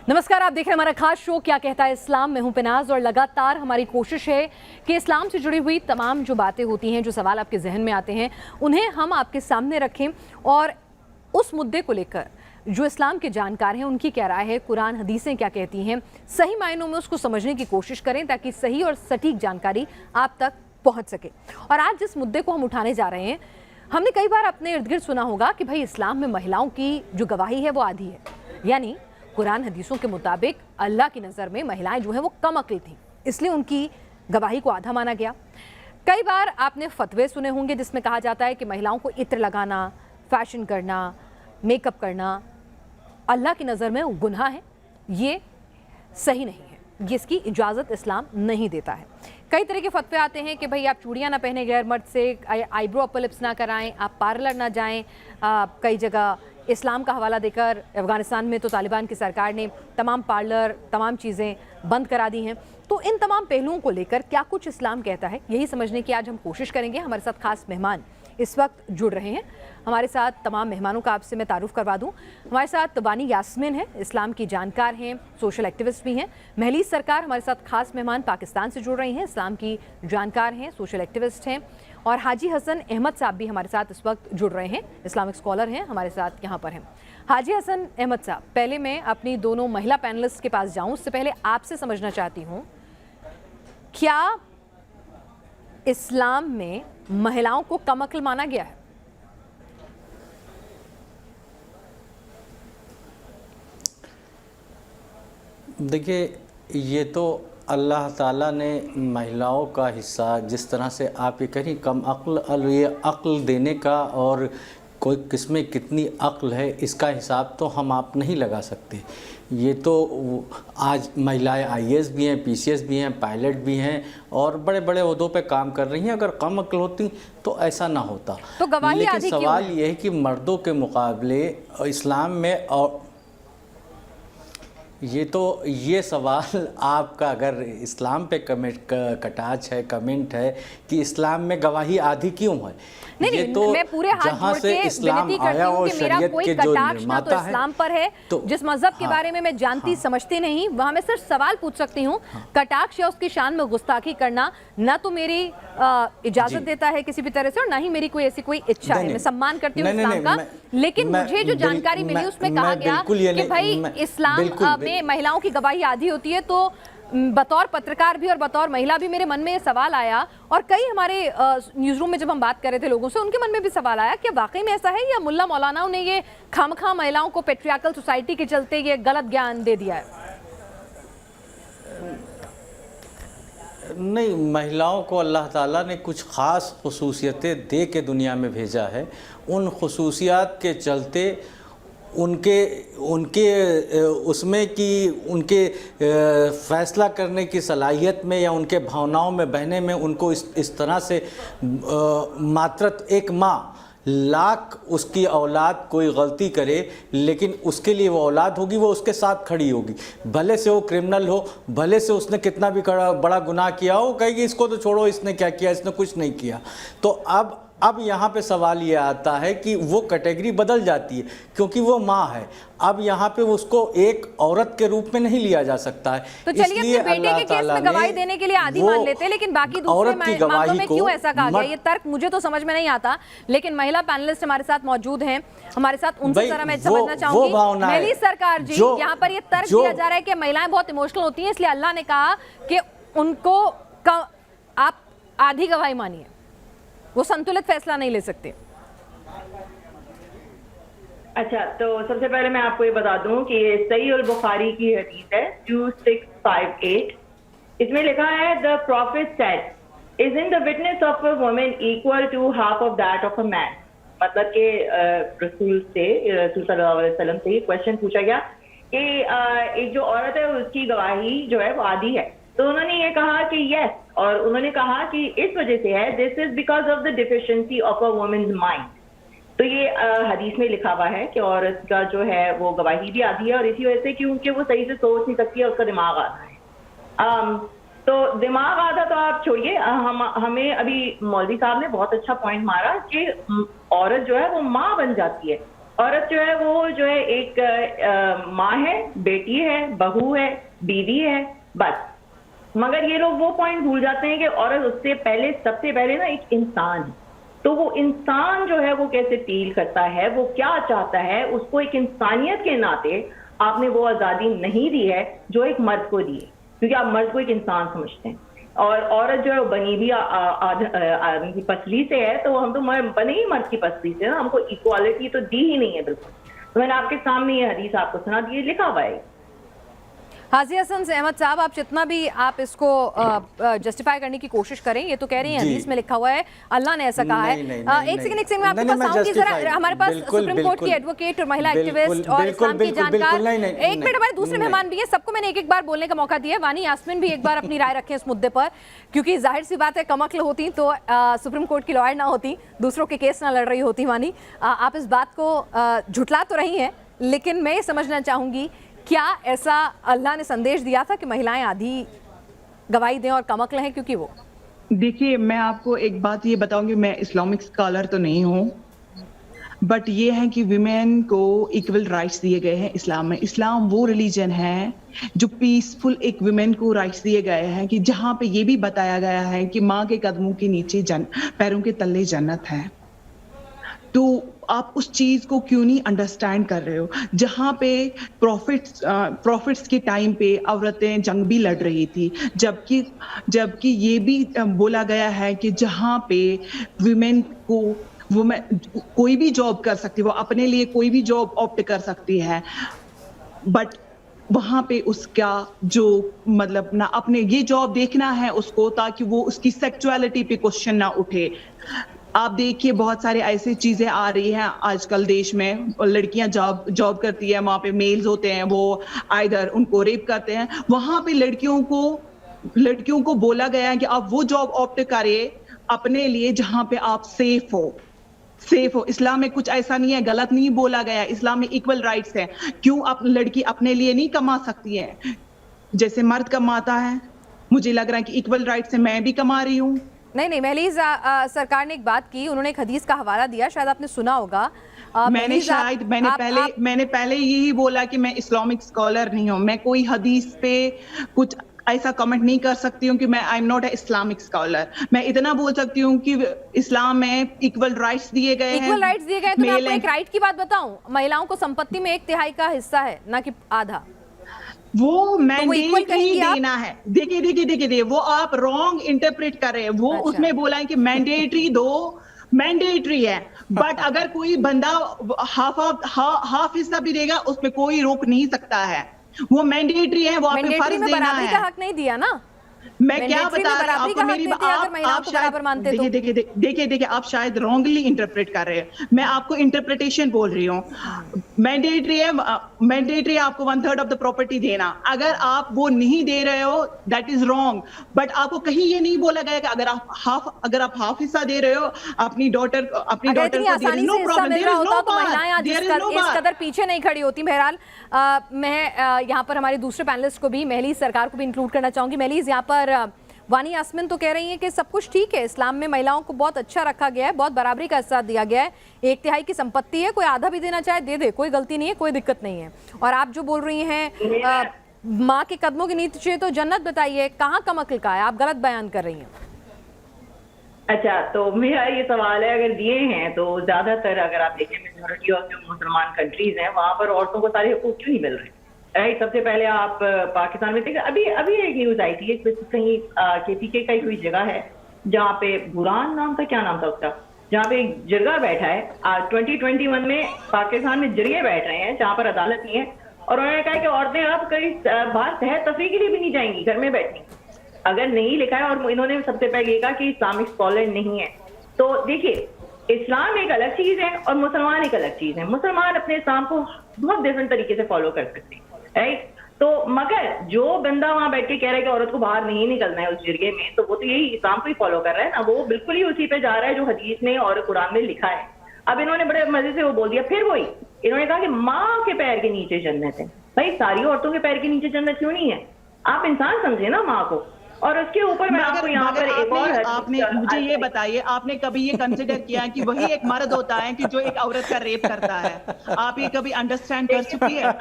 नमस्कार, आप देख रहे हैं हमारा खास शो क्या कहता है इस्लाम। मैं हूं पिनाज और लगातार हमारी कोशिश है कि इस्लाम से जुड़ी हुई तमाम जो बातें होती हैं, जो सवाल आपके जहन में आते हैं, उन्हें हम आपके सामने रखें और उस मुद्दे को लेकर जो इस्लाम के जानकार हैं उनकी क्या राय है, कुरान हदीसें क्या कहती हैं, सही मायनों में उसको समझने की कोशिश करें ताकि सही और सटीक जानकारी आप तक पहुँच सके। और आज जिस मुद्दे को हम उठाने जा रहे हैं, हमने कई बार अपने इर्द गिर्द सुना होगा कि भाई इस्लाम में महिलाओं की जो गवाही है वो आधी है, यानी कुरान हदीसों के मुताबिक अल्लाह की नज़र में महिलाएं जो हैं वो कम अक्ल थीं, इसलिए उनकी गवाही को आधा माना गया। कई बार आपने फतवे सुने होंगे जिसमें कहा जाता है कि महिलाओं को इत्र लगाना, फैशन करना, मेकअप करना अल्लाह की नज़र में गुनाह है, ये सही नहीं है, जिसकी इजाज़त इस्लाम नहीं देता है। कई तरह के फतवे आते हैं कि भाई आप चूड़ियाँ ना पहने गैर मर्द से, आईब्रो अपर लिप्स ना कराएं, आप पार्लर ना जाएं। कई जगह इस्लाम का हवाला देकर अफ़गानिस्तान में तो तालिबान की सरकार ने तमाम पार्लर, तमाम चीज़ें बंद करा दी हैं। तो इन तमाम पहलुओं को लेकर क्या कुछ इस्लाम कहता है, यही समझने की आज हम कोशिश करेंगे। हमारे साथ खास मेहमान इस वक्त जुड़ रहे हैं। हमारे साथ तमाम मेहमानों का आपसे मैं तारुफ करवा दूं। हमारे साथ बानी यास्मीन है, इस्लाम की जानकार हैं, सोशल एक्टिविस्ट भी हैं। महलीस सरकार हमारे साथ खास मेहमान पाकिस्तान से जुड़ रही हैं, इस्लाम की जानकार हैं, सोशल एक्टिविस्ट हैं। और हाजी हसन अहमद साहब भी हमारे साथ इस वक्त जुड़ रहे हैं, इस्लामिक स्कॉलर हैं, हमारे साथ यहाँ पर हैं। हाजी हसन अहमद साहब, पहले मैं अपनी दोनों महिला पैनलिस्ट के पास जाऊँ उससे पहले आपसे समझना चाहती हूँ, क्या इस्लाम में महिलाओं को कम अक्ल माना गया है? देखिए, ये तो अल्लाह ताला ने महिलाओं का हिस्सा जिस तरह से आप ये कहीं कम अक्ल, ये अक्ल देने का और कोई किसमें कितनी अक्ल है इसका हिसाब तो हम आप नहीं लगा सकते। ये तो आज महिलाएं आईएएस भी हैं, पीसीएस भी हैं, पायलट भी हैं और बड़े बड़े ओहदों पे काम कर रही हैं। अगर कम अक्ल होती तो ऐसा ना होता। तो गवाही लेकिन आधी सवाल क्यों है? ये है कि मर्दों के मुकाबले इस्लाम में, और ये सवाल आपका अगर इस्लाम पे कटाच है, कमेंट है कि इस्लाम में गवाही आधी क्यों है, नहीं, तो मैं पूरे हाथ जहाँ जोड़ से के इस्लाम विनती करती आया हूँ और कि मेरा शरीयत कोई के जो कटाक्ष ना तो निर्माता है, इस्लाम पर है, तो जिस मजहब के बारे में मैं जानती समझती नहीं, वहाँ मैं सिर्फ सवाल पूछ सकती हूँ। कटाक्ष या उसकी शान में गुस्ताखी करना ना तो मेरी इजाजत देता है किसी भी तरह से, और ना ही मेरी कोई ऐसी कोई इच्छा है। मैं सम्मान करती हूँ इस्लाम का, लेकिन मुझे जो जानकारी मिली उसमें कहा गया कि भाई इस्लाम में महिलाओं की गवाही आधी होती है। तो बतौर पत्रकार भी और बतौर महिला भी मेरे मन में ये सवाल आया, और कई हमारे न्यूज़ रूम में जब हम बात कर रहे थे लोगों से, उनके मन में भी सवाल आया कि वाकई में ऐसा है या मुल्ला मौलानाओं ने ये खामखा महिलाओं को पेट्रियार्कल सोसाइटी के चलते ये गलत ज्ञान दे दिया है। नहीं, महिलाओं को अल्लाह ताला ने कुछ ख़ास खुसूसियतें दे के दुनिया में भेजा है। उन खुसूसियात के चलते उनके उसमें कि उनके फ़ैसला करने की सलाहियत में या उनके भावनाओं में बहने में उनको इस तरह से मात्र एक माँ लाख उसकी औलाद कोई गलती करे लेकिन उसके लिए वो औलाद होगी, वो उसके साथ खड़ी होगी, भले से वो क्रिमिनल हो, भले से उसने कितना भी बड़ा गुनाह किया हो, कहेगी इसको तो छोड़ो, इसने क्या किया, इसने कुछ नहीं किया। तो अब यहाँ पे सवाल ये आता है कि वो कैटेगरी बदल जाती है क्योंकि वो माँ है। अब यहाँ पे उसको एक औरत के रूप में नहीं लिया जा सकता है। तो चलिए अपने बेटे के केस में गवाही देने के लिए आधी मान लेते हैं, लेकिन बाकी दूसरे मामलों में क्यों ऐसा कहा गया? ये तर्क मुझे तो समझ में नहीं आता, लेकिन महिला पैनलिस्ट हमारे साथ मौजूद हैं, हमारे साथ उनसे जरा मैं समझना चाहूंगी। महलीस सरकार जी, यहाँ पर ये तर्क दिया जा रहा है कि महिलाएं बहुत इमोशनल होती हैं, इसलिए अल्लाह ने कहा कि उनको आप आधी गवाही मानिए, वो संतुलित फैसला नहीं ले सकते। अच्छा, तो सबसे पहले मैं आपको ये बता दूं कि ये सही और बुखारी की हदीस है 2658। इसमें लिखा है the prophet said is in the witness of a woman equal to half of that of a man. मतलब कि रसूल सल्लल्लाहु अलैहि वसल्लम से ये क्वेश्चन पूछा गया कि एक जो औरत है उसकी गवाही जो है वो आधी है, तो उन्होंने ये कहा कि यस, और उन्होंने कहा कि इस वजह से है, this is because of the deficiency of a women's mind. तो ये हदीस में लिखा हुआ है कि औरत का जो है वो गवाही भी आधी है, और इसी वजह से क्योंकि वो सही से सोच नहीं सकती है, उसका दिमाग आधा है। तो दिमाग आधा तो आप छोड़िए, हमें अभी मौलवी साहब ने बहुत अच्छा पॉइंट मारा कि औरत जो है वो माँ बन जाती है, औरत जो है वो जो है एक माँ है, बेटी है, बहू है, बीवी है, बस। मगर ये लोग वो पॉइंट भूल जाते हैं कि औरत उससे पहले, सबसे पहले ना एक इंसान है। तो वो इंसान जो है वो कैसे फील करता है, वो क्या चाहता है, उसको एक इंसानियत के नाते आपने वो आज़ादी नहीं दी है जो एक मर्द को दी है, क्योंकि आप मर्द को एक इंसान समझते हैं। और औरत जो है वो बनी भी आदमी की पसली से है, तो हम तो बने ही मर्द की पसली से ना, हमको इक्वालिटी तो दी ही नहीं है बिल्कुल। तो मैंने आपके सामने ये हदीस आपको सुना दी, लिखा हुआ है। हाजी हसन से अहमद साहब, आप जितना भी आप इसको जस्टिफाई करने की कोशिश करें, ये तो कह रही हैं हदीस में लिखा हुआ है, अल्लाह ने ऐसा कहा है। एक सेकंड मैं आपके पास आऊंगी जरा। हमारे पास सुप्रीम कोर्ट की एडवोकेट और महिला एक्टिविस्ट और इस्लाम की जानकार, एक मिनट, हमारे दूसरे मेहमान भी हैं, सबको मैंने एक एक बार बोलने का मौका दिया है। वानी यास्मीन भी एक बार अपनी राय रखें इस मुद्दे पर, क्योंकि जाहिर सी बात है कमअक्ल होती तो सुप्रीम कोर्ट की लॉयर ना होती, दूसरों के केस ना लड़ रही होती। वानी, आप इस बात को झुटला तो रही हैं, लेकिन मैं ये समझना चाहूंगी, क्या ऐसा अल्लाह ने संदेश दिया था कि महिलाएं आधी गवाही दें और कमअक्ल हैं क्योंकि वो? देखिए, मैं आपको एक बात ये बताऊंगी, मैं इस्लामिक स्कॉलर तो नहीं हूँ, बट ये है कि विमेन को इक्वल राइट्स दिए गए हैं इस्लाम में। इस्लाम वो रिलीजन है जो पीसफुल एक विमेन को राइट्स दिए गए हैं, कि जहाँ पे ये भी बताया गया है कि माँ के कदमों के नीचे पैरों के तले जन्नत है। तो आप उस चीज को क्यों नहीं अंडरस्टैंड कर रहे हो? जहां पे प्रॉफिट्स के टाइम पे औरतें जंग भी लड़ रही थी, जबकि ये भी बोला गया है कि जहां पे विमेन को कोई भी जॉब कर सकती है, वो अपने लिए कोई भी जॉब ऑप्ट कर सकती है, बट वहां पे उसका जो मतलब ना अपने ये जॉब देखना है उसको, ताकि वो उसकी सेक्सुअलिटी पे क्वेश्चन ना उठे। आप देखिए, बहुत सारे ऐसी चीजें आ रही हैं आजकल देश में, लड़कियां जॉब करती है, वहां पे मेल्स होते हैं, वो आइदर उनको रेप करते हैं। वहां पे लड़कियों को बोला गया है कि आप वो जॉब ऑप्ट करिए अपने लिए जहां पे आप सेफ हो। इस्लाम में कुछ ऐसा नहीं है, गलत नहीं बोला गया। इस्लाम में इक्वल राइट्स है। क्यों आप लड़की अपने लिए नहीं कमा सकती है जैसे मर्द कमाता है? मुझे लग रहा है कि इक्वल राइट्स है, मैं भी कमा रही हूँ। नहीं, महलीज सरकार ने एक बात की, उन्होंने एक हदीस का हवाला दिया, शायद आपने सुना होगा। मैंने पहले यही बोला कि मैं इस्लामिक स्कॉलर नहीं हूँ, मैं कोई हदीस पे कुछ ऐसा कमेंट नहीं कर सकती हूँ कि मैं आई am not a Islamic scholar. मैं इतना बोल सकती हूँ कि इस्लाम में इक्वल राइट्स दिए गए हैं। इक्वल राइट्स दिए गए, तो मैं आपको एक राइट की बात बताऊं, महिलाओं को संपत्ति में 1/3 का हिस्सा है, ना कि आधा। वो मैंडेट ही देना है। देखिए, वो आप रॉन्ग इंटरप्रेट कर रहे हैं। वो अच्छा। उसमें बोला है कि मैंडेटरी दो, मैंडेटरी है, बट अगर कोई बंदा हाफ हिस्सा भी देगा, उसमें कोई रोक नहीं सकता है। वो मैंडेटरी है, वो आप पे फर्ज देना है। बराबरी का हक नहीं दिया ना। मैं क्या बता रही हूँ आपको, मेरी देखिए, आप शायद रॉन्गली इंटरप्रेट कर रहे हैं। मैं आपको इंटरप्रिटेशन बोल रही हूँ। मैंडेटरी है आपको 1/3 ऑफ द प्रॉपर्टी देना। अगर आप वो नहीं दे रहे हो, दैट इज रॉन्ग। बट आपको कहीं ये नहीं बोला गया कि अगर आप हाफ हिस्सा दे रहे हो अपनी डॉटर को, आसानी से हिस्सा मिल रहा होता तो महिलाएं आज इस कदर पीछे नहीं खड़ी होती। बहरहाल, मैं यहाँ पर हमारे दूसरे पैनलिस्ट को भी, महलीज सरकार को भी इंक्लूड करना चाहूंगी। महलीज, यहाँ पर वानी यास्मीन तो कह रही हैं कि सब कुछ ठीक है, इस्लाम में महिलाओं को बहुत अच्छा रखा गया है, बहुत बराबरी का हिस्सा दिया गया है, 1/3 की संपत्ति है, कोई आधा भी देना चाहे दे दे, कोई गलती नहीं है, कोई दिक्कत नहीं है। और आप जो बोल रही हैं माँ के कदमों के नीचे तो जन्नत, बताइए कहाँ कमअक्ल का है? आप गलत बयान कर रही हैं। अच्छा, तो मेरा ये सवाल है, अगर दिए हैं तो ज्यादातर अगर आप देखें मेजॉरिटी ऑफ जो मुसलमान कंट्रीज हैं, वहां पर औरतों को सारे हुकूक क्यों नहीं मिल रहे? राइट, सबसे पहले आप पाकिस्तान में देखिए, अभी एक न्यूज आई थी, कहीं KPK का ही कोई जगह है जहाँ पे बुरान नाम था, क्या नाम था उसका, जहाँ पे एक जरगा बैठा है 2021 में पाकिस्तान में जरिए बैठ रहे हैं जहाँ पर अदालत नहीं है, और उन्होंने कहा कि औरतें अब कहीं बाहर सैर तफरीह के लिए भी नहीं जाएंगी, घर में बैठेंगी। अगर नहीं लिखा है, और इन्होंने सबसे पहले ये कहा कि इस्लामिक स्कॉलर नहीं है। तो देखिए, इस्लाम एक अलग चीज है और मुसलमान एक अलग चीज है। मुसलमान अपने इस्लाम को बहुत डिफरेंट तरीके से फॉलो कर सकते हैं, राइट। तो मगर जो बंदा वहां बैठ के कह रहा है कि औरत को बाहर नहीं निकलना है उस जरिए में, तो वो तो यही इस्लाम को ही फॉलो कर रहा है ना, वो बिल्कुल ही उसी पे जा रहा है जो हदीस में और कुरान में लिखा है। अब इन्होंने बड़े मजे से वो बोल दिया, फिर वही इन्होंने कहा कि माँ के पैर के नीचे जन्नत है। भाई, सारी औरतों के पैर के नीचे जन्नत क्यों नहीं है? आप इंसान समझे ना माँ को। और उसके ऊपर मैं आपको यहाँ पर एक और आपने मुझे ये बताइए, आपने कभी ये कंसिडर किया है कि वही एक मर्द होता है कि जो एक औरत का रेप करता है? आप ये कभी अंडरस्टैंड कर चुकी है?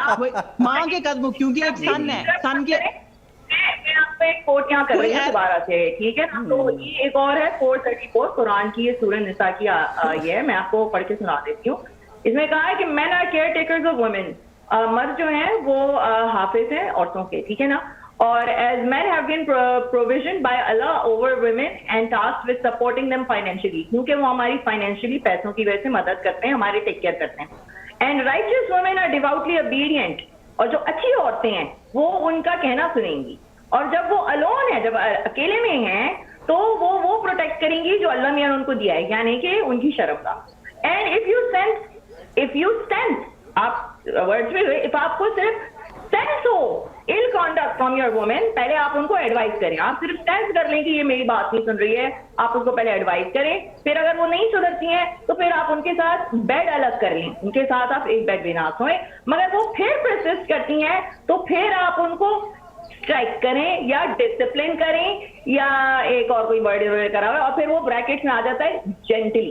माँ के कदम, क्योंकि एक सन है, सन के मैं आपको एक कोट यहाँ कर रही हूँ दोबारा से, ठीक है ना? तो ये एक और है 434 कुरान की, ये सूरह निसा की ये है, मैं आपको पढ़ के सुना देती हूँ। इसमें कहा है कि men are caretakers of women, मर्द जो हैं वो हाफिज हैं औरतों के, ठीक है ना? और as men have been provision by Allah over women and tasked with supporting them financially, क्योंकि वो हमारी फाइनेंशियली पैसों की वजह से मदद करते हैं, हमारे टेक केयर करते हैं। And righteous women are devoutly obedient, और जो अच्छी औरतें हैं वो उनका कहना सुनेंगी, और जब वो अलोन है, जब अकेले में हैं, तो वो प्रोटेक्ट करेंगी जो अल्लाह मियां ने उनको दिया है, यानी कि उनकी शर्म का। एंड इफ यू सेंस आप वर्ड्स में, इफ आपको सिर्फ सेंस हो इल कॉन्डक्ट फ्रॉम योर वुमेन, पहले आप उनको एडवाइस करें। आप सिर्फ सेंस कर लें कि ये मेरी बात नहीं सुन रही है, आप उनको पहले एडवाइस करें, फिर अगर वो नहीं सुधरती हैं तो फिर आप उनके साथ बेड अलग कर लें, उनके साथ आप एक बेड बिना सोएं। मगर वो फिर परसिस्ट करती हैं तो फिर आप उनको स्ट्राइक करें या डिसिप्लिन करें या एक और कोई वर्ड करा हुआ, और फिर वो ब्रैकेट्स में आ जाता है जेंटली।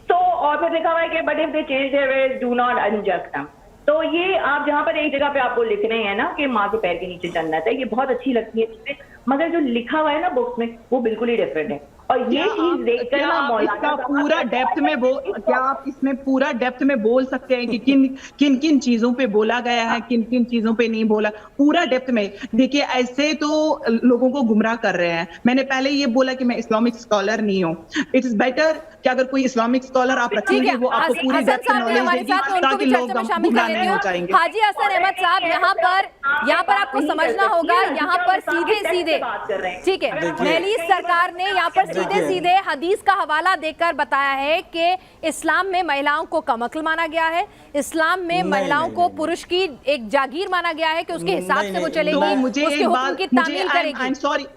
तो और फिर लिखा हुआ है कि but if they change their ways do not unjust them. तो ये आप जहां पर एक जगह पे आपको लिख रहे हैं ना कि माँ के पैर के नीचे जन्नत है, ये बहुत अच्छी लगती है चीजें, मगर जो लिखा हुआ है ना बुक्स में वो बिल्कुल ही डिफरेंट है। और ये चीज देखकर ना मौलाना पूरा डेप्थ में क्या आप इसमें पूरा डेप्थ में बोल सकते हैं कि किन किन चीजों पे बोला गया है, किन किन चीजों पे नहीं बोला, पूरा डेप्थ में? देखिए ऐसे तो लोगों को गुमराह कर रहे हैं। मैंने पहले ये बोला कि मैं इस्लामिक स्कॉलर नहीं हूँ। इट इज बेटर कि अगर कोई इस्लामिक स्कॉलर आप रखेंगे वो आपको पूरी डेप्थ नॉलेज देगी ताकि लोग गुमराह नहीं हो जाएंगे। हाजी हसन अहमद साहब, यहाँ पर आपको समझना होगा, यहाँ पर सीधे ठीक है, महलीस सरकार ने यहाँ पर सीधे हदीस का हवाला देकर बताया है कि इस्लाम में महिलाओं को कमअक्ल माना गया है, इस्लाम में महिलाओं को पुरुष की एक जागीर माना गया है कि उसके हिसाब से वो चलेगी, मुझे उसके हुक्म की तामील करेगी। I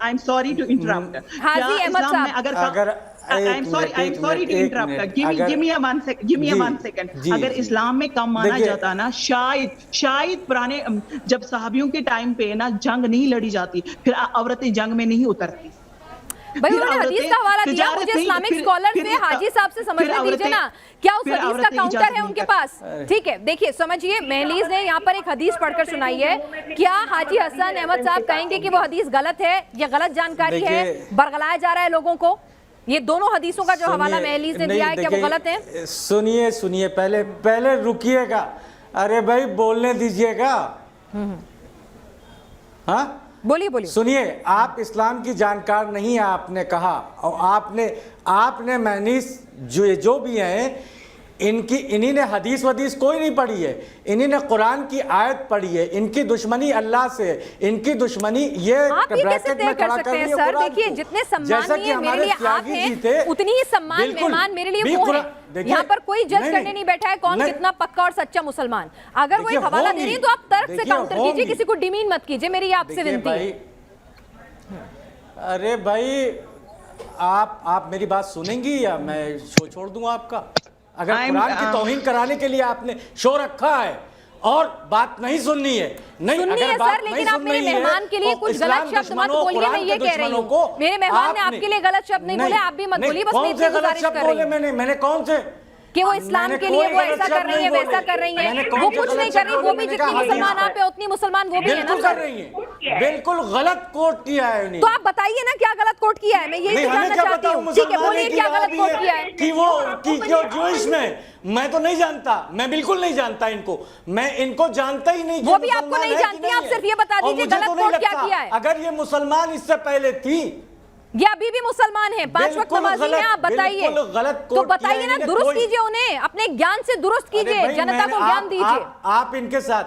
am sorry to interrupt Haji Ahmad sahab, I'm sorry to interrupt. Give me a 1 second. अगर इस्लाम में कम माना जाता ना, शायद पुराने जब सहाबियों के टाइम पे ना जंग नहीं लड़ी जाती, फिर औरतें जंग में नहीं उतरती। भाई उन्होंने हदीस का हवाला दिया, मुझे इस्लामिक स्कॉलर से हाजी साहब से समझने दीजिए ना, क्या उस हदीस का काउंटर है उनके पास? ठीक है, देखिए समझिए, महलीस ने यहाँ पर एक हदीस पढ़कर सुनाई है, क्या हाजी हसन अहमद साहब कहेंगे कि वो हदीस गलत है या गलत जानकारी है, बरगलाया जा रहा है लोगों को? ये दोनों हदीसों का जो हवाला महलीस ने दिया है क्या वो गलत है? सुनिए पहले रुकिएगा, अरे भाई बोलने दीजिएगा। हाँ बोलिए। सुनिए, आप इस्लाम की जानकार नहीं है आपने कहा, और आपने महनीस जो भी हैं इन्हीं ने हदीस वदीस कोई नहीं पढ़ी है, इन्हीं ने कुरान की आयत पढ़ी है। इनकी दुश्मनी अल्लाह से है, इनकी दुश्मनी ये ब्रैकेट में खड़ा कर रही है। सर देखिए, जितने सम्मानीय मेरे लिए आप हैं उतनी ही सम्मान मेहमान मेरे लिए वो है। यहाँ पर कोई जज करने नहीं बैठा है कौन कितना पक्का और सच्चा मुसलमान। अगर वो एक हवाला दे रही है तो आप तर्क से काउंटर कीजिए, किसी को डिमीन मत कीजिए, मेरी आपसे विनती है। अरे भाई आप मेरी बात सुनेंगी या मैं शो छोड़ दूंगा आपका? अगर कुरान की तौहीन कराने के लिए आपने शो रखा है और बात नहीं सुननी है, नहीं अगर बात नहीं सुननी है, मेहमान के लिए कुछ गलत शब्द मत बोलिए, मैं ये कह रही हूँ। मेरे मेहमान ने आपके लिए गलत शब्द नहीं बोले, आप भी मत बोलिए, बस मैं इतनी गुजारिश कर रही हूँ। मैंने कौन से कि वो इस्लाम के लिए वो ऐसा कर रही है, वैसा कर रही है, वो कुछ नहीं कर रही, वो भी जितनी मुसलमान आप है उतनी मुसलमान वो भी है ना। कर रही है, बिल्कुल गलत कोट किया है उन्हें। तो आप बताइए ना क्या गलत कोट किया है, मैं यही जानना चाहती हूँ। ठीक है, बोलिए क्या गलत कोट किया है? कि वो जूइश में, मैं तो नहीं जानता, मैं बिल्कुल नहीं जानता इनको, मैं इनको जानता ही नहीं। वो भी आपको नहीं जानती, आप सिर्फ ये बता दीजिए गलत कोट क्या किया है। अगर ये मुसलमान इससे पहले थी, ये अभी भी मुसलमान है, 5 वक्त नमाजी हैं, आप बताइए। तो बताइए ना, दुरुस्त कीजिए उन्हें, अपने ज्ञान से दुरुस्त कीजिए, जनता को ज्ञान दीजिए। आप इनके साथ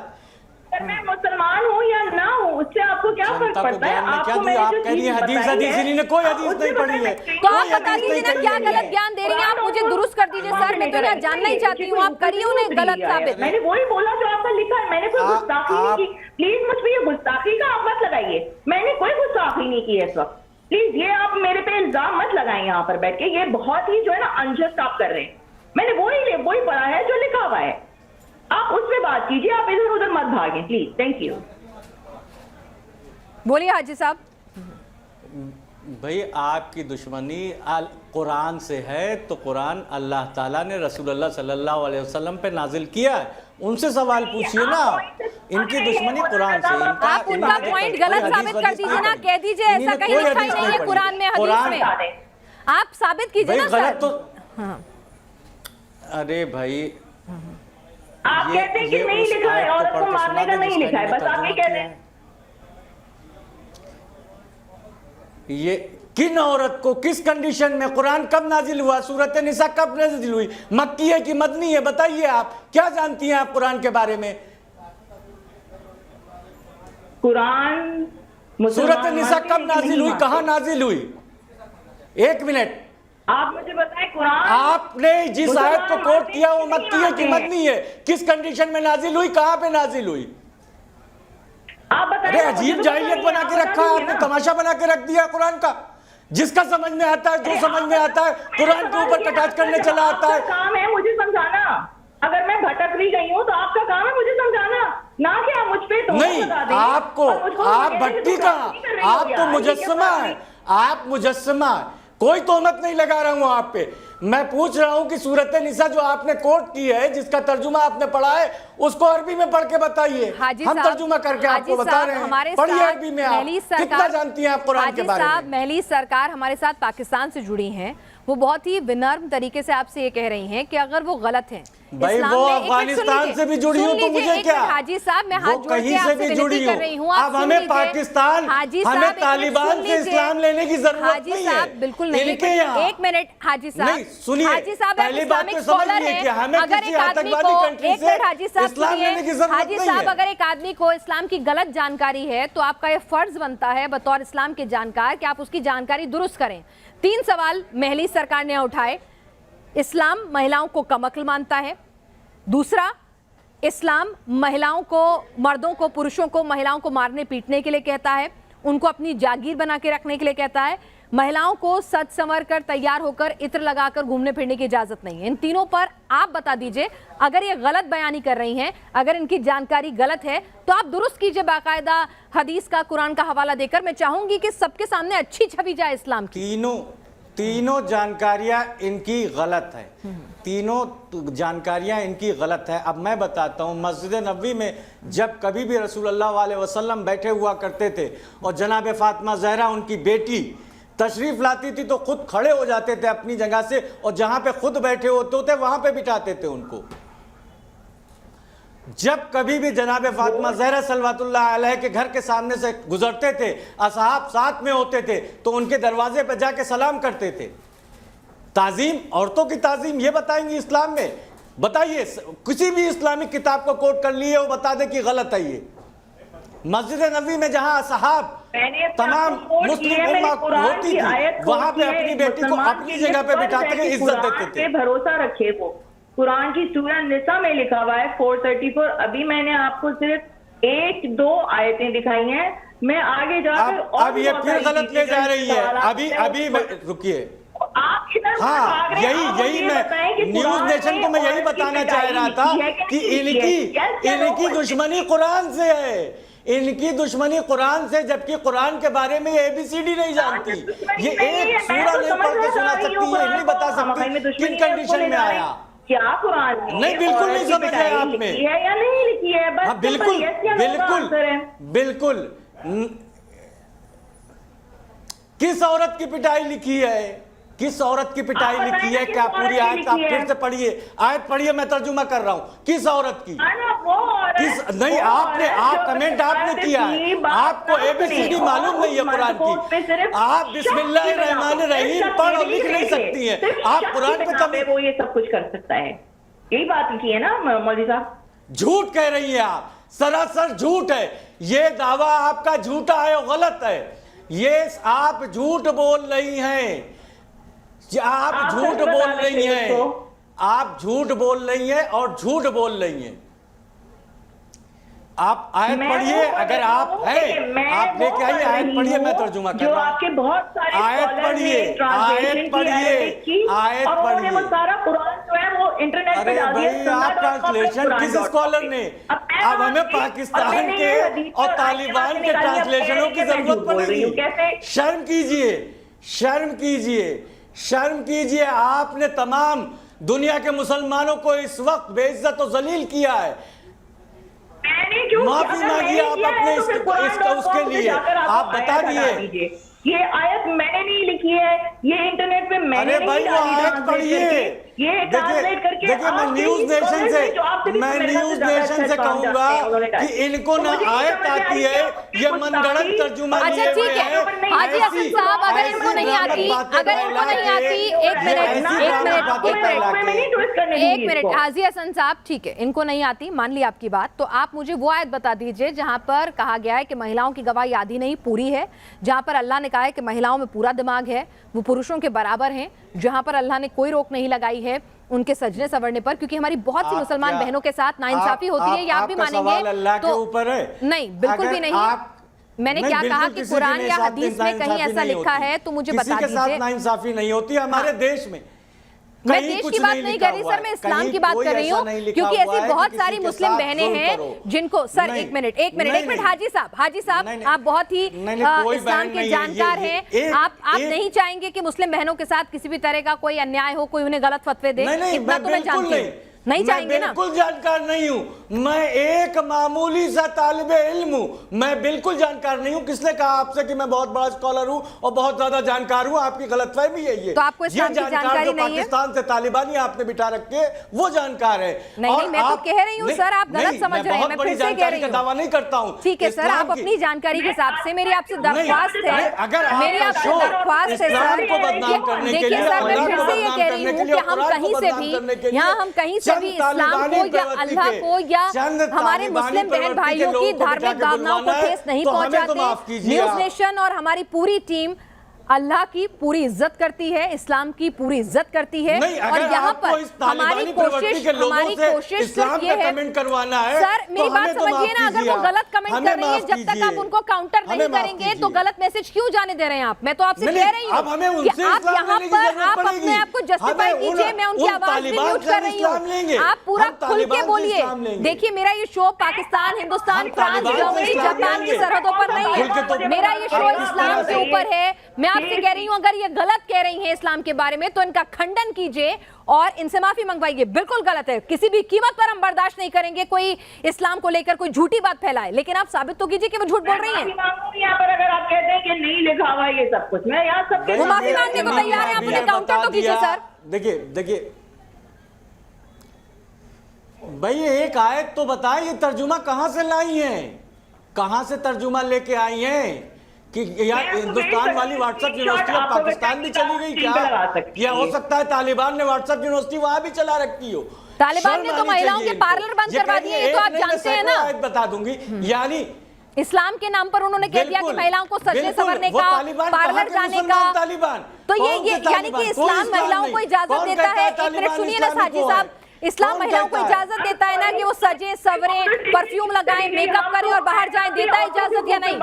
मैं मुसलमान हूँ या ना हूँ उससे आपको क्या फर्क पड़ता है? आपको मैंने आप कह रही हैं हदीस इन्होंने कोई हदीस नहीं पढ़ी है, तो आप बता दीजिए ना क्या गलत ज्ञान दे रही हैं, आप मुझे दुरुस्त कर दीजिए। सर मैं तो यहाँ जानना ही चाहती हूँ, आप करिए उन्हें गलत साबित। मैंने वही बोला जो आपका लिखा है, मैंने कोई गुस्ताखी नहीं की। प्लीज मुझ पर ये गुस्ताखी का आप मत लगाइए, मैंने कोई गुस्ताखी नहीं की है इस वक्त। प्लीज ये आप मेरे पे इल्जाम मत लगाएं यहाँ पर बैठ के, ये बहुत ही जो है ना अनजस्ट आप कर रहे हैं। मैंने वही पढ़ा है जो लिखा हुआ है, आप उससे बात कीजिए, आप इधर उधर मत भागें प्लीज। Thank you. बोलिए हाजी साहब। भाई आपकी दुश्मनी कुरान से है, तो कुरान अल्लाह ताला ने रसूलुल्लाह सल्लल्लाहु अलैहि वसल्लम पे नाजिल किया है, उनसे सवाल पूछिए ना। इनकी दुश्मनी कुरान से, आप उनका पॉइंट गलत साबित कर दीजिए ना, कह दीजिए ऐसा कहीं लिखा ही नहीं है कुरान में, हदीस में, आप साबित कीजिए ना गलत सर। तो अरे भाई आप कहते हैं कि नहीं लिखा है, औरत को मारने का नहीं लिखा है, बस आप ये कहते हैं। ये किन औरत को किस कंडीशन में, कुरान कब नाजिल हुआ, सूरत निसा कब नाजिल हुई, मक्की है कि मदनी है, बताइए आप क्या जानती हैं आप कुरान के बारे में? कुरान सूरत निसा कब नाजिल हुई, कहां नाजिल हुई? एक मिनट, आप मुझे बताएं कुरान आपने जिस आयत को कोट किया वो मक्की है कि मदनी है, किस कंडीशन में नाजिल हुई, कहां पे नाजिल हुई? आप बताएं। अरे अजीब जाहिलियत बना के रखा है आपने, तमाशा बना के रख दिया कुरान का। जिसका समझ में आता है, जो समझ में आता है, कुरान के ऊपर कटाक्ष करने चला आता है। काम है मुझे समझाना, अगर मैं भटक भी गई हूँ तो आपका काम है मुझे समझाना, ना कि आप मुझ पे नहीं, आपको, आप भट्टी कहाँ, आप तो मुजस्समा है, आप मुजस्समा है, कोई तोहमत नहीं लगा रहा हूं आप पे। मैं पूछ रहा हूं कि सूरत निसा जो आपने कोट की है, जिसका तर्जुमा आपने पढ़ा है, उसको अरबी में पढ़ के बताइए। हम तर्जुमा करके आपको बता रहे हैं, पढ़िए अरबी में। आप कितना जानती हैं आप कुरान के बारे में? महली सरकार हमारे साथ पाकिस्तान से जुड़ी हैं, वो बहुत ही विनम्र तरीके से आपसे ये कह रही हैं कि अगर वो गलत हैं, भाई वो अफगानिस्तान से भी जुड़ी हो तो मुझे क्या, हाजी साहब मैं हाथ जोड़ के आपसे विनती कर रही हूं, अब हमें पाकिस्तान, हमें तालिबान से इस्लाम लेने की जरूरत नहीं है। बिल्कुल नहीं, एक मिनट हाजी साहब, सुनिए, हाजी साहब पहली बात तो समझिए कि हमें किसी आतंकवादी कंट्री से इस्लाम लेने की जरूरत नहीं है। अगर एक आदमी को इस्लाम की गलत जानकारी है तो आपका ये फर्ज बनता है बतौर इस्लाम के जानकार कि आप उसकी जानकारी दुरुस्त करें। 3 सवाल महली सरकार ने उठाए। इस्लाम महिलाओं को कम अक्ल मानता है, दूसरा इस्लाम महिलाओं को, मर्दों को, पुरुषों को महिलाओं को मारने पीटने के लिए कहता है, उनको अपनी जागीर बना के रखने के लिए कहता है, महिलाओं को सज संवर कर तैयार होकर इत्र लगाकर घूमने फिरने की इजाजत नहीं है। इन तीनों पर आप बता दीजिए, अगर ये गलत बयानी कर रही हैं, अगर इनकी जानकारी गलत है तो आप दुरुस्त कीजिए बाकायदा हदीस का, कुरान का हवाला देकर। मैं चाहूंगी कि सबके सामने अच्छी छवि जाए इस्लाम की। तीनों जानकारियां इनकी गलत है, तीनों जानकारियां इनकी गलत है। अब मैं बताता हूं, मस्जिद नबवी में जब कभी भी रसूलुल्लाह अलैहि वसल्लम बैठे हुआ करते थे और जनाब फातिमा ज़हरा उनकी बेटी तशरीफ लाती थी तो खुद खड़े हो जाते थे अपनी जगह से, और जहां पे खुद बैठे होते थे वहां पे बिठाते थे उनको। जब कभी भी जनाब फातिमा ज़हरा सल्लल्लाहु अलैहा के घर के सामने से गुजरते थे, असहाब साथ में होते थे, तो उनके दरवाजे पर जाके सलाम करते थे। ताजीम, औरतों की ताजीम ये बताएंगी इस्लाम में? बताइए, किसी भी इस्लामिक किताब को कोट कर लिए वो बता दे कि गलत है ये। मस्जिद नबी में जहां असहाब तमाम मुस्लिम उम्मा होती थी, वहां पे अपनी बेटी को अपनी जगह पे बिठाते थे, इज्जत देते थे। भरोसा रखे। वो कुरान की सूरह निसा में लिखा हुआ है 434। अभी मैंने आपको सिर्फ 1-2 आयतें दिखाई हैं, मैं आगे जाकर अब ये फिर गलत ले जा रही है। अभी रुकिए, आप हाँ, यही मैं न्यूज नेशन को मैं यही बताना चाह रहा था कि इनकी दुश्मनी कुरान से है, इनकी दुश्मनी कुरान से, जबकि कुरान के बारे में ये ABCD नहीं जानती, ये एक सूरा नहीं पढ़ के सुना सकती, ये नहीं बता सकती किन कंडीशन में आया। क्या कुरान में नहीं, बिल्कुल नहीं समझ आया आपने या नहीं लिखी है? बस बिल्कुल बिल्कुल बिल्कुल। किस औरत की पिटाई लिखी है, किस औरत की पिटाई लिखी है? क्या पूरी आयत आप फिर से पढ़िए, आयत पढ़िए, मैं तर्जुमा कर रहा हूं। किस औरत की? किस? नहीं, आप कमेंट आपने किया है, आपको ABCD मालूम नहीं है कुरान की। आप बिस्मिल्लाहिर्रहमानिर्रहीम पढ़ और लिख नहीं सकती हैं, आप कुरान पे कभी वो ये सब कुछ कर सकता है। यही बात लिखी है ना मौलवी साहब? झूठ कह रही है आप, सरासर झूठ है ये दावा आपका, झूठा है और गलत है ये। आप झूठ बोल रही हैं, आप झूठ बोल रही हैं, आप झूठ बोल रही हैं और झूठ बोल रही हैं। आप आयत पढ़िए, अगर आप हैं आप लेके आइए, आयत पढ़िए, मैं तर्जुमा कर रहा हूं। आपके बहुत सारे आयत पढ़िए, आयत पढ़िए, आयत पढ़िए। वो सारा कुरान जो है वो इंटरनेट पे अरे डाल दिया भाई, आप ट्रांसलेशन किस स्कॉलर ने? अब हमें पाकिस्तान के और तालिबान के ट्रांसलेशनों की जरूरत पड़ेगी। शर्म कीजिए, शर्म कीजिए, शर्म कीजिए। आपने तमाम दुनिया के मुसलमानों को इस वक्त बेइज्जत और जलील किया है। माफी मांगिए आप अपने इसका उसके लिए, आप बता दिए। ये आयत मैंने नहीं लिखी है, ये इंटरनेट पे मैंने अरे भाई, वो आयत पढ़िए। ये ट्रांसलेट करके देखिए, मैं न्यूज नेशन से कहूंगा कि इनको ना आयत आती है, ये मनगढ़ंत तर्जुमा अच्छा लिए हुए ठीक है हैं। हाजी हसन साहब, अगर इनको नहीं आती, एक मिनट हाजी हसन साहब, ठीक है, इनको नहीं आती, मान ली आपकी बात, तो आप मुझे वो आयत बता दीजिए जहां पर कहा गया है कि महिलाओं की गवाही आधी नहीं पूरी है, जहां पर अल्लाह ने कहा है कि महिलाओं में पूरा दिमाग है, वो पुरुषों के बराबर हैं, जहां पर अल्लाह ने कोई रोक नहीं लगाई है उनके सजने संवरने पर, क्योंकि हमारी बहुत सी मुसलमान बहनों के साथ नाइंसाफी होती है, ये आप भी मानेंगे। अल्लाह के ऊपर है? नहीं, बिल्कुल भी नहीं। मैंने क्या कहा कि कुरान या हदीस में कहीं ऐसा लिखा है तो मुझे बता दीजिए। किसी के साथ नाइंसाफी नहीं होती हमारे देश में। मैं देश की बात नहीं कर रही सर, मैं इस्लाम की बात कर रही हूँ, क्योंकि ऐसी बहुत सारी मुस्लिम बहनें हैं जिनको, सर एक मिनट हाजी साहब, आप बहुत ही इस्लाम के जानकार हैं, आप नहीं चाहेंगे कि मुस्लिम बहनों के साथ किसी भी तरह का कोई अन्याय हो, कोई उन्हें गलत फतवे दे, इतना तो मैं जानती हूँ। नहीं चाहेंगे ना? बिल्कुल जानकार नहीं हूं, मैं एक मामूली सा तालिबे इल्म हूं, मैं बिल्कुल जानकार नहीं हूं। किसने कहा आपसे कि मैं बहुत बड़ा स्कॉलर हूं और बहुत ज्यादा जानकार हूं? आपकी गलतफहमी है ये। तो आपको इस्लाम की जानकारी जो नहीं है? पाकिस्तान से तालिबानी आपने बिठा रखे वो जानकार है। नहीं, मैं तो कह रही हूँ सर, आप गलत समझ रहे हैं, मैं फिर से कह रही हूँ, दावा नहीं करता हूँ। ठीक है सर, आप अपनी जानकारी के हिसाब से, मेरी आपसे दरख्वास्त है, अगर मेरी आपसे दरख्वास्त है सर, देखिए सर, मैं फिर से ये कह रही हूँ कि हम कहीं से भी, यहाँ हम कहीं से भी इस्लाम को या अल्लाह को या हमारे मुस्लिम बहन भाइयों की धार्मिक भावनाओं को ठेस नहीं पहुंचाते। न्यूज नेशन और हमारी पूरी टीम अल्लाह की पूरी इज्जत करती है, इस्लाम की पूरी इज्जत करती है, और यहाँ पर हमारी कोशिश सिर्फ ये है, करवाना है। सर मेरी बात समझिए ना, अगर वो गलत कमेंट कर रही है, जब तक आप उनको काउंटर नहीं करेंगे तो गलत मैसेज क्यों जाने दे रहे हैं आप? मैं तो आपसे कह रही हूँ कि आप यहाँ पर आप अपने आप को जस्टिफाई कीजिए, मैं उनकी आवाज भी म्यूट कर रही हूँ, आप पूरा खुल के बोलिए। देखिए, मेरा ये show Pakistan, Hindustan, France, Germany, Japan की सरहदों पर नहीं है, मेरा ये शो इस्लाम के ऊपर है। मैं आपसे कह रही हूं, अगर ये गलत कह रही हैं इस्लाम के बारे में तो इनका खंडन कीजिए और इनसे माफी मंगवाइए। बिल्कुल गलत है, किसी भी कीमत पर हम बर्दाश्त नहीं करेंगे कोई इस्लाम को लेकर कोई झूठी बात फैलाए, लेकिन आप साबित तो कीजिए कि वो झूठ बोल रही हैं। यहाँ पर अगर आप कहते हैं कि नहीं लिखा हुआ ये सब कुछ, मैं यहाँ सबके वो माफी मांगने को तैयार है, आप उन्हें काउंटर तो कीजिए सर। देखिए भाई, एक आयत तो बताएं, ये तर्जुमा कहां से लाई है, कहां से तर्जुमा लेके आई हैं? कि यार हिंदुस्तान वाली व्हाट्सएप यूनिवर्सिटी अब पाकिस्तान भी चली गई क्या? या हो सकता है तालिबान ने व्हाट्सएप यूनिवर्सिटी वहां भी चला रखी हो। तालिबान ने तो महिलाओं के पार्लर बंद करवा दिए, ये तो आप जानते हैं ना। बता दूंगी, यानी इस्लाम के नाम पर उन्होंने कह दिया कि महिलाओं को सजने संवरने का, पार्लर जाने का, तो ये यानी कि इस्लाम महिलाओं को इजाजत देता है। एक मिनट सुनिए ना साजी साहब, इस्लाम महिलाओं को इजाजत देता है ना कि वो सजे सवरे, परफ्यूम लगाएं, मेकअप करें और बाहर जाएं, देता है इजाजत या नहीं?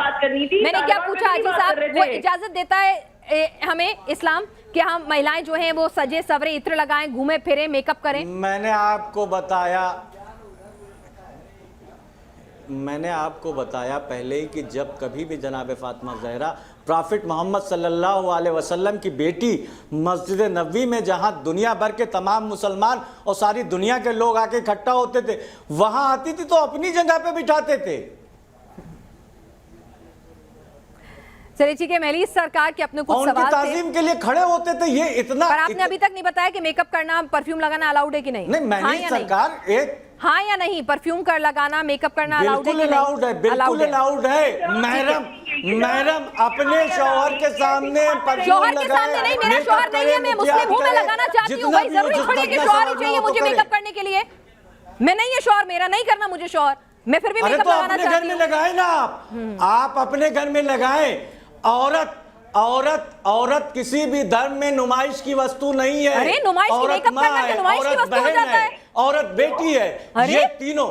मैंने क्या पूछा हाजी साहब, वो इजाजत देता है हमें इस्लाम कि हम महिलाएं जो हैं वो सजे सवरे, इत्र लगाएं, घूमे फिरे, मेकअप करें? मैंने आपको बताया पहले ही कि जब कभी भी जनाब फातिमा ज़हरा प्रॉफिट मोहम्मद सल्लल्लाहु अलैहि वसल्लम की बेटी मस्जिद नबवी में, जहां दुनिया भर के तमाम मुसलमान और सारी दुनिया के लोग आके इकट्ठा होते थे, वहां आती थी तो अपनी जगह पे बिठाते थे। चलिए ठीक है, मेरी सरकार के अपने कुछ सवाल थे, ताज़ीम के लिए खड़े होते थे। ये इतना, पर आपने अभी तक नहीं बताया कि मेकअप करना, परफ्यूम लगाना अलाउड है कि नहीं? नहीं, मैंने सरकार एक हाँ या नहीं, परफ्यूम कर लगाना, मेकअप करना अलाउड है? बिल्कुल अलाउड है, बिल्कुल अलाउड है। महरम अपने शौहर के सामने शौहर के सामने नहीं, मेरा शौहर नहीं है, मैं मुस्लिम हूँ, मैं लगाना चाहती हूँ, भाई जरूरी थोड़ी है कि शौहर ही चाहिए मुझे मेकअप करने के लिए। मैं नहीं है शौहर, मेरा नहीं करना मुझे शौहर, मैं फिर भी मेकअप लगाना चाहती हूँ। घर में लगाए ना आप अपने घर में लगाए। औरत किसी भी धर्म में नुमाइश की वस्तु नहीं है। अरे नुमाइश की, मेकअप करना नुमाइश की वस्तु हो जाता है। औरत बेटी है, ये तीनों।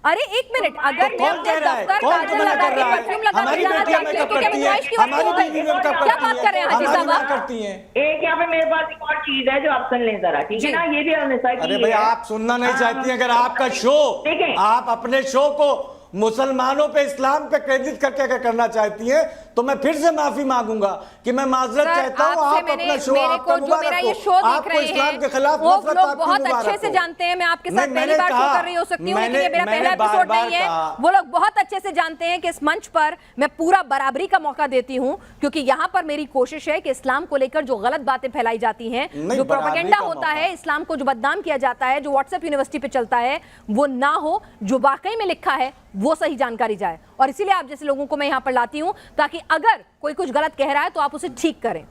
अरे एक मिनट, अगर मैं कौन अपने कह रहा है? दफ्तर कौन काजल मना लगा कर के रहा है? परफ्यूम लगा के हमारी जाना बेटियां चाहती है, मेकअप क्योंकि करती हैं, नुमाइश की वजह हमारी से बीवी मेकअप क्या करती बात कर रहे हैं हाजी हमारी साहब माँ आप? करती हैं। एक यहाँ पे मेरे पास एक और चीज है जो आप सुन लें जरा, ठीक जी। है ना? ये भी अनसा की अरे भाई है। आप सुनना नहीं चाहती हैं, अगर आपका शो देखें। आप अपने शो को मुसलमानों पे इस्लाम पे केंद्रित करके अगर करना चाहती हैं तो मैं फिर से माफी मांगूंगा कि मैं माजरत सर, चाहता हूं। आपसे आप अपना शो मेरे आपका को जो मुबारक मेरा ये हो। शो देख आपको रहे इस्लाम के हैं खिलाफ वो नफरत लोग आपकी बहुत मुबारक अच्छे से हो। जानते हैं, मैं आपके साथ नहीं, पहली मैंने बार शो कहा, कर रही हो सकती हूँ, लेकिन ये मेरा मैंने पहला एपिसोड बार-बार नहीं है। कहा। वो लोग बहुत अच्छे से जानते हैं कि इस मंच पर मैं पूरा बराबरी का मौका देती हूँ, क्योंकि यहाँ पर मेरी कोशिश है कि इस्लाम को लेकर जो गलत बातें फैलाई जाती हैं, नहीं, जो बराबरी प्रोपेगेंडा का होता मौका। है, इस्लाम को जो बदनाम किया जाता है, जो व्हाट्सएप यूनिवर्सिटी पे चलता है, वो ना हो, जो वाकई में लिखा है वो सही जानकारी जाए। और इसीलिए आप जैसे लोगों को मैं यहाँ पर लाती हूँ, ताकि अगर कोई कुछ गलत कह रहा है तो आप उसे ठीक करें,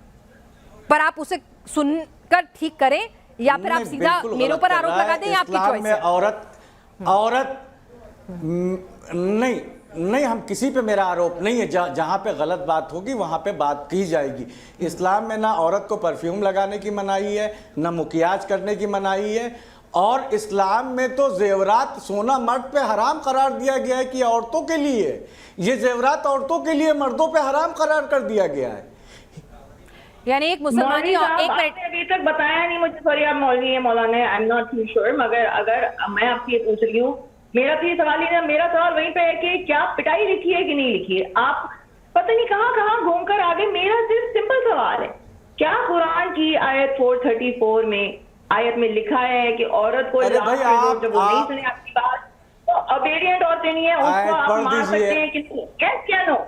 पर आप उसे सुनकर ठीक करें या फिर आप नहीं, सीधा बिल्कुल मेरे गलत ऊपर कर आरोप रहा है। लगा दें, आपकी इस्लाम चॉइस में है। औरत नहीं नहीं, हम किसी पे मेरा आरोप नहीं है। जहाँ पे गलत बात होगी वहाँ पे बात की जाएगी। इस्लाम में ना औरत को परफ्यूम लगाने की मनाही है, ना मुकियाज करने की मनाही है, और इस्लाम में तो जेवरात सोना मर्द पे हराम करार दिया गया है कि औरतों के लिए, ये जेवरात औरतों के लिए मर्दों पे हराम करार कर दिया गया है। यानी एक मुसलमानी मौलवी और साहब, एक मिनट, आपने अभी तक बताया नहीं मुझे, सॉरी आप मौलवी हैं मौलाना, I am not too sure, मगर अगर मैं आपसे ये पूछ रही हूँ, मेरा तो ये सवाल ही ना, मेरा सवाल वहीं पे है कि क्या पिटाई लिखी है कि नहीं लिखी है? आप पता नहीं कहाँ घूम कर आ गए। मेरा सिर्फ सिंपल सवाल है, क्या कुरान की आयत 434 में आयत में लिखा है कि औरत को अरे लात भाई, कर दो आप- जब वो नहीं आप- सुने आपकी बात, तो ओबीडियंट औरतें नहीं है आयत उसको आप पढ़ मार दीजिए। सकते हैं कि नहीं? क्या नो?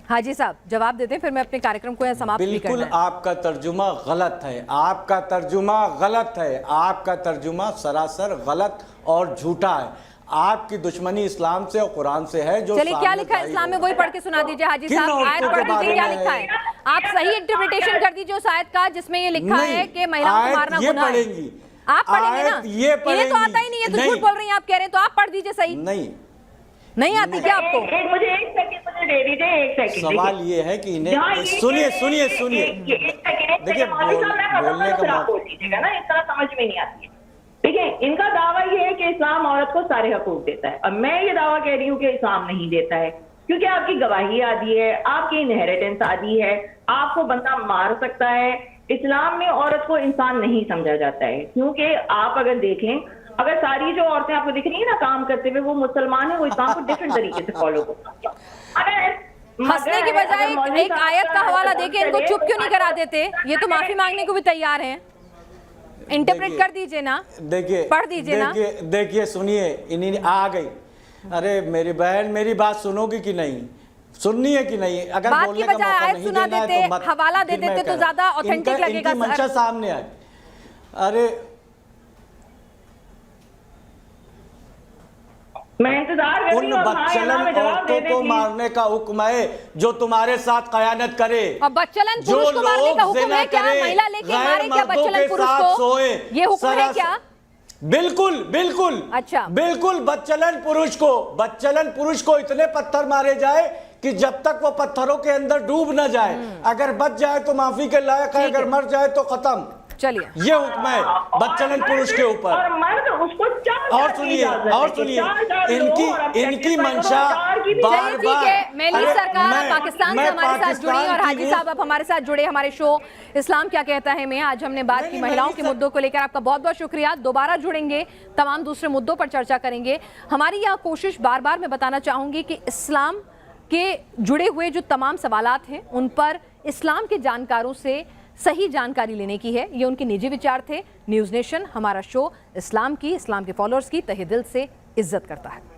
हाजी साहब जवाब देते हैं, फिर मैं अपने कार्यक्रम को यहाँ समाप्त भी बिल्कुल करना है। आपका तर्जुमा गलत है, आपका तर्जुमा गलत है, आपका तर्जुमा सरासर गलत और झूठा है। आपकी दुश्मनी इस्लाम से और कुरान से है। जो चलिए क्या सामने लिखा है जाहिर इस्लाम में हो। वही पढ़ के सुना दीजिए हाजी किन साहब। औरतों आयत के पढ़ दीजिए, बारे क्या में लिखा है? आप सही इंटरप्रिटेशन कर दीजिए उस आयत का जिसमें ये लिखा नहीं, है कि महिलाओं को आयत मारना ये गुनाह है। पढ़ेंगी। आप पढ़ेंगे ना? आयत ये इन्हें तो पढ़ेंगी। आता ही नहीं है, तो नहीं। झूठ बोल रही हैं आप, कह रहे हैं तो आप पढ़ दीजिए सही। नहीं आती क्या आपको? एक मुझे एक सेकंड मुझे दे दीजिए, एक सेकंड। सवाल ये है कि जहाँ इन्हें ये सुनिए कह सुनिए रहे हैं सुनिए कि एक सेकंड, देखिए, मौलवी साहब, मैं खत्म बोलने करूं, का फिर आप मौका- बोल दीजिएगा ना, इस तरह समझ में नहीं आती है। ठीक है, इनका दावा ये है कि इस्लाम औरत को सारे हकूक देता है, और मैं ये दावा कह रही हूँ कि इस्लाम नहीं देता है, क्योंकि आपकी गवाही आदि है, आपकी इनहेरिटेंस आदि है, आपको बंदा मार सकता है। इस्लाम में औरत को इंसान नहीं समझा जाता है, क्योंकि आप अगर देखें, अगर सारी जो औरतें आपको दिख रही है ना काम करते हुए, वो मुसलमान है, वो इस्लाम को डिफरेंट तरीके से फॉलो करते हैं। हंसने की बजाय एक आयत का हवाला देके इनको चुप क्यों नहीं करा देते? ये तो माफी मांगने को भी तैयार हैं। इंटरप्रेट कर दीजिए ना, देखिए, पढ़ दीजिए ना। देखिए सुनिए, इन्हीं आ गई। अरे मेरी बहन, मेरी बात सुनोगी कि नहीं? सुननी है कि नहीं? अगर बात बोलने की का बजाय मौका आयत नहीं सुना देना है देते, तो मत। हवाला दे फिर मैं देते तो कह रहा ज्यादा हूं। ऑथेंटिक इनका- लगेगा इनकी सर। मंशा सामने आए। अरे मैं इंतजार कर रही उन हूँ, और हाँ या बच्चलन ना में जवाब औरतों दे को देती। मारने का हुक्म है जो तुम्हारे साथ कयानत करे। और बच्चलन जो पुरुष को मारने का हुक्म जिना है क्या? करे, महिला लेके गैर मारे क्या मर्दों बच्चलन के पुरुष साथ को? सोए। ये हुक्म है क्या? बिल्कुल बिल्कुल। अच्छा। बिल्कुल बच्चलन पुरुष को इतने पत्थर मारे जाए कि जब तक वो पत्थरों के अंदर डूब न जाए, अगर बच जाए तो माफी के लायक है, ठीक है। अगर मर जाए तो खत्म। चलिए ये हुक्म है बच्चलन पुरुष के ऊपर। और मर्द उसको चार और की सुनिए, इजाजत है और कि सुनिए, चार लो और अब इनकी practice करो, मंशा चार की भी बार चलिए ठीक है, मेली अरे सरकार पाकिस्तान से हमारे साथ जुड़ी और हाजी न्यूज़- साहब अब हमारे साथ जुड़े हमारे शो इस्लाम क्या कहता है में। आज हमने बात की महिलाओं के मुद्दों को लेकर, आपका बहुत बहुत शुक्रिया। दोबारा जुड़ेंगे, तमाम दूसरे मुद्दों पर चर्चा करेंगे। हमारी यह कोशिश बार बार मैं बताना चाहूंगी कि इस्लाम के जुड़े हुए जो तमाम सवालात हैं उन पर इस्लाम के जानकारों से सही जानकारी लेने की है। ये उनके निजी विचार थे। न्यूज़ नेशन हमारा शो इस्लाम के फॉलोअर्स की तहे दिल से इज्जत करता है।